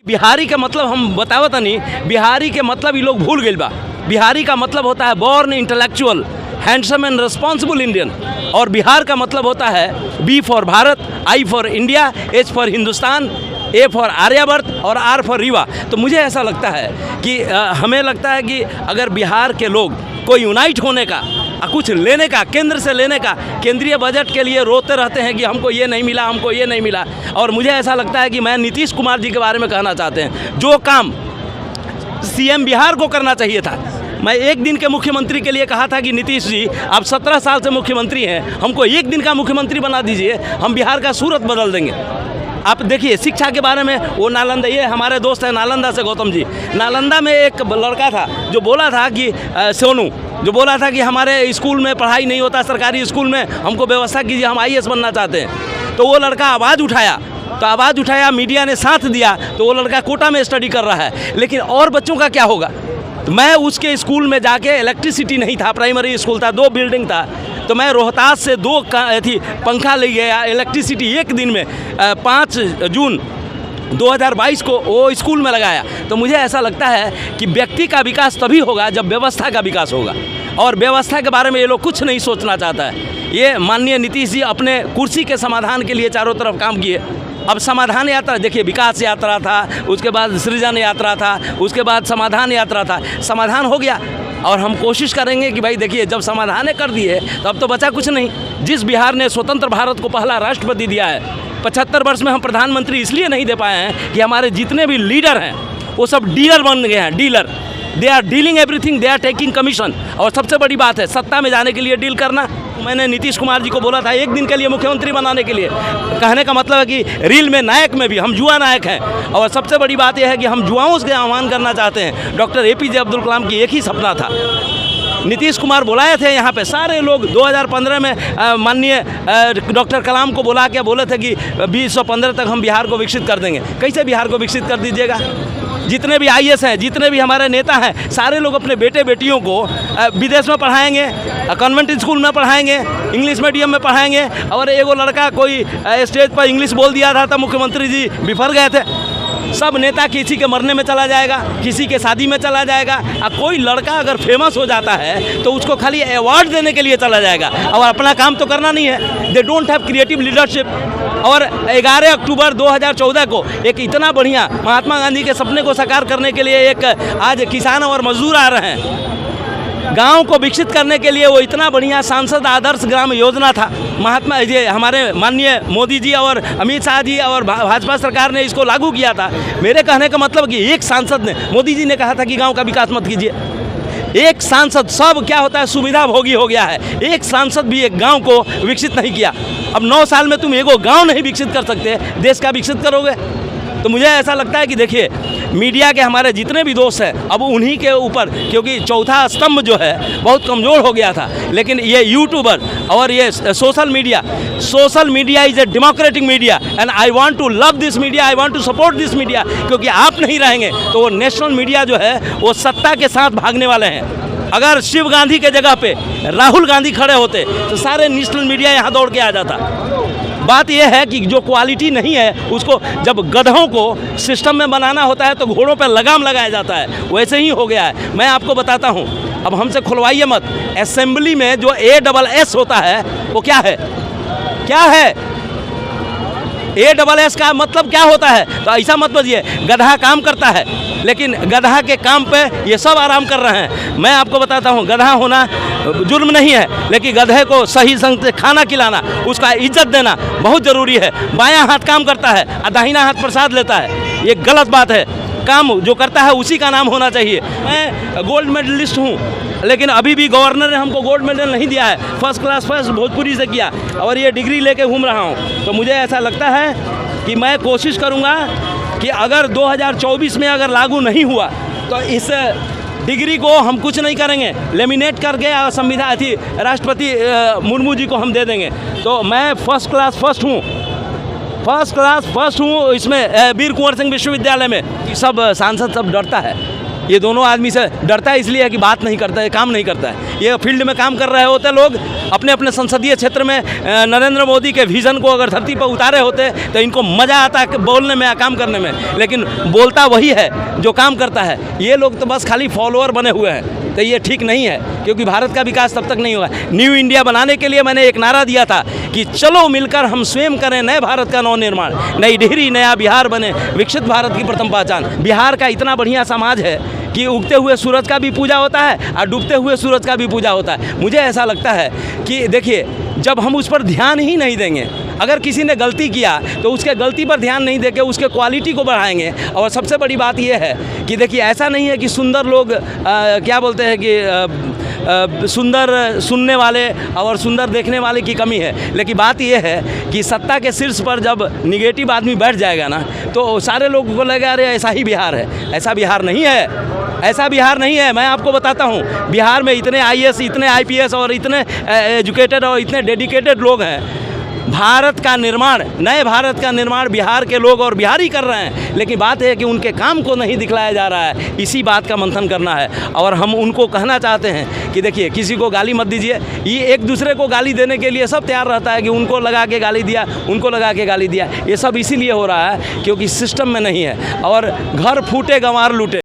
बिहारी का मतलब हम बतावत नहीं, बिहारी के मतलब ये लोग भूल गए बा। बिहारी का मतलब होता है born intellectual handsome and responsible Indian, और बिहार का मतलब होता है B for Bharat, I for India, H for Hindustan, A for Aryavarta और आर फॉर रीवा। तो मुझे ऐसा लगता है कि हमें लगता है कि अगर बिहार के लोग को यूनाइट होने का, कुछ लेने का, केंद्र से लेने का, केंद्रीय बजट के लिए रोते रहते हैं कि हमको ये नहीं मिला, हमको ये नहीं मिला। और मुझे ऐसा लगता है कि मैं नीतीश कुमार जी के बारे में कहना चाहते हैं, जो काम सीएम बिहार को करना चाहिए था। मैं एक दिन के मुख्यमंत्री के लिए कहा था कि नीतीश जी आप 17 साल से मुख्यमंत्री हैं, हमको एक दिन का मुख्यमंत्री बना दीजिए, हम बिहार का सूरत बदल देंगे। आप देखिए शिक्षा के बारे में, वो नालंदा, ये हमारे दोस्त हैं नालंदा से गौतम जी, नालंदा में एक लड़का था जो बोला था कि सोनू जो बोला था कि हमारे स्कूल में पढ़ाई नहीं होता, सरकारी स्कूल में हमको व्यवस्था कीजिए, हम IAS बनना चाहते हैं। तो वो लड़का आवाज़ उठाया, तो आवाज़ उठाया, मीडिया ने साथ दिया, तो वो लड़का कोटा में स्टडी कर रहा है। लेकिन और बच्चों का क्या होगा? तो मैं उसके स्कूल में जाके, इलेक्ट्रिसिटी नहीं था, प्राइमरी स्कूल था, 2 बिल्डिंग था, तो मैं रोहतास से 2 पंखा ले गया, इलेक्ट्रिसिटी एक दिन में 5 जून 2022 को वो स्कूल में लगाया। तो मुझे ऐसा लगता है कि व्यक्ति का विकास तभी होगा जब व्यवस्था का विकास होगा, और व्यवस्था के बारे में ये लोग कुछ नहीं सोचना चाहता है। ये माननीय नीतीश जी अपने कुर्सी के समाधान के लिए चारों तरफ काम किए। अब समाधान यात्रा देखिए, विकास यात्रा था, उसके बाद सृजन यात्रा था, उसके बाद समाधान यात्रा था, समाधान हो गया। और हम कोशिश करेंगे कि भाई देखिए, जब समाधान कर दिए तो अब तो बचा कुछ नहीं। जिस बिहार ने स्वतंत्र भारत को पहला राष्ट्रपति दिया है, 75 वर्ष में हम प्रधानमंत्री इसलिए नहीं दे पाए हैं कि हमारे जितने भी लीडर हैं वो सब डीलर बन गए हैं, dealer. They are dealing everything, they are taking commission. और सबसे बड़ी बात है सत्ता में जाने के लिए डील करना। मैंने नीतीश कुमार जी को बोला था एक दिन के लिए मुख्यमंत्री बनाने के लिए, कहने का मतलब है कि रील में नायक में भी हम युवा नायक हैं। और सबसे बड़ी बात यह है कि हम युवाओं से आह्वान करना चाहते हैं। डॉक्टर APJ अब्दुल कलाम की एक ही सपना था, नीतीश कुमार बुलाए थे यहाँ पे सारे लोग 2015 में माननीय डॉक्टर कलाम को बुला के बोले थे कि 2015 तक हम बिहार को विकसित कर देंगे। कैसे बिहार को विकसित कर दीजिएगा? जितने भी IAS हैं, जितने भी हमारे नेता हैं, सारे लोग अपने बेटे बेटियों को विदेश में पढ़ाएंगे, कॉन्वेंट स्कूल में पढ़ाएंगे, इंग्लिश मीडियम में पढ़ाएंगे। और एगो लड़का कोई स्टेज पर इंग्लिश बोल दिया था तो मुख्यमंत्री जी बिफर गए थे। सब नेता किसी के मरने में चला जाएगा, किसी के शादी में चला जाएगा। अब कोई लड़का अगर फेमस हो जाता है तो उसको खाली अवार्ड देने के लिए चला जाएगा और अपना काम तो करना नहीं है। They don't have creative leadership. और 11 अक्टूबर 2014 को एक इतना बढ़िया महात्मा गांधी के सपने को साकार करने के लिए एक आज किसान और मजदूर आ रहे हैं। गांव को विकसित करने के लिए वो इतना बढ़िया सांसद आदर्श ग्राम योजना था, महात्मा जी हमारे माननीय मोदी जी और अमित शाह जी और भाजपा सरकार ने इसको लागू किया था। मेरे कहने का मतलब कि एक सांसद ने, मोदी जी ने कहा था कि गांव का विकास मत कीजिए। एक सांसद, सब क्या होता है सुविधा भोगी हो गया है, एक सांसद भी एक गांव को विकसित नहीं किया। अब 9 साल में तुम एगो गांव नहीं विकसित कर सकते, देश का विकसित करोगे? तो मुझे ऐसा लगता है कि देखिए मीडिया के हमारे जितने भी दोस्त हैं अब उन्हीं के ऊपर, क्योंकि चौथा स्तंभ जो है बहुत कमज़ोर हो गया था। लेकिन ये यूट्यूबर और ये social media is a democratic media and I want to love this media, I want to support this media. क्योंकि आप नहीं रहेंगे तो वो नेशनल मीडिया जो है वो सत्ता के साथ भागने वाले हैं। अगर शिव गांधी के जगह पे राहुल गांधी खड़े होते तो सारे नेशनल मीडिया यहाँ दौड़ के आ जाता। बात यह है कि जो क्वालिटी नहीं है उसको जब गधों को सिस्टम में बनाना होता है तो घोड़ों पर लगाम लगाया जाता है, वैसे ही हो गया है। मैं आपको बताता हूँ, अब हमसे खुलवाइए मत। असेंबली में जो ASS होता है वो क्या है? क्या है ASS का मतलब क्या होता है? तो ऐसा मत बजिए, गधा काम करता है लेकिन गधा के काम पे ये सब आराम कर रहे हैं। मैं आपको बताता हूँ, गधा होना जुर्म नहीं है, लेकिन गधे को सही संग से खाना खिलाना, उसका इज्जत देना बहुत ज़रूरी है। बायां हाथ काम करता है और दाहिना हाथ प्रसाद लेता है, ये गलत बात है। काम जो करता है उसी का नाम होना चाहिए। मैं गोल्ड मेडलिस्ट हूँ, लेकिन अभी भी गवर्नर ने हमको गोल्ड मेडल नहीं दिया है। फर्स्ट क्लास फर्स्ट भोजपुरी से किया और ये डिग्री लेके घूम रहा हूँ। तो मुझे ऐसा लगता है कि मैं कोशिश करूँगा कि अगर 2024 में अगर लागू नहीं हुआ तो इस डिग्री को हम कुछ नहीं करेंगे, लेमिनेट करके संविधान राष्ट्रपति मुर्मू जी को हम दे देंगे। तो मैं फर्स्ट क्लास फर्स्ट हूँ इसमें वीर कुंवर सिंह विश्वविद्यालय में। सब सांसद सब डरता है ये दोनों आदमी से डरता है इसलिए कि बात नहीं करता है, काम नहीं करता है। ये फील्ड में काम कर रहे होते लोग अपने अपने संसदीय क्षेत्र में नरेंद्र मोदी के विज़न को अगर धरती पर उतारे होते तो इनको मज़ा आता है बोलने में, काम करने में, लेकिन बोलता वही है जो काम करता है। ये लोग तो बस खाली फॉलोअर बने हुए हैं, तो ये ठीक नहीं है, क्योंकि भारत का विकास तब तक नहीं होगा। न्यू इंडिया बनाने के लिए मैंने एक नारा दिया था कि चलो मिलकर हम स्वयं करें नए भारत का नवनिर्माण, नई डिहरी नया बिहार बने, विकसित भारत की प्रथम पहचान। बिहार का इतना बढ़िया समाज है कि उगते हुए सूरज का भी पूजा होता है और डूबते हुए सूरज का भी पूजा होता है। मुझे ऐसा लगता है कि देखिए, जब हम उस पर ध्यान ही नहीं देंगे, अगर किसी ने गलती किया तो उसके गलती पर ध्यान नहीं देके उसके क्वालिटी को बढ़ाएंगे। और सबसे बड़ी बात यह है कि देखिए, ऐसा नहीं है कि सुंदर लोग क्या बोलते हैं कि सुंदर सुनने वाले और सुंदर देखने वाले की कमी है, लेकिन बात यह है कि सत्ता के शीर्ष पर जब निगेटिव आदमी बैठ जाएगा ना, तो सारे लोगों को लगेगा अरे ऐसा ही बिहार है। ऐसा बिहार नहीं है, ऐसा बिहार नहीं है। मैं आपको बताता हूँ, बिहार में इतने IAS, इतने IPS और इतने एजुकेटेड और इतने डेडिकेटेड लोग हैं। भारत का निर्माण, नए भारत का निर्माण बिहार के लोग और बिहारी कर रहे हैं, लेकिन बात है कि उनके काम को नहीं दिखलाया जा रहा है। इसी बात का मंथन करना है और हम उनको कहना चाहते हैं कि देखिए, किसी को गाली मत दीजिए। ये एक दूसरे को गाली देने के लिए सब तैयार रहता है कि उनको लगा के गाली दिया, उनको लगा के गाली दिया। ये सब इसीलिए हो रहा है क्योंकि सिस्टम में नहीं है, और घर फूटे गंवार लूटे।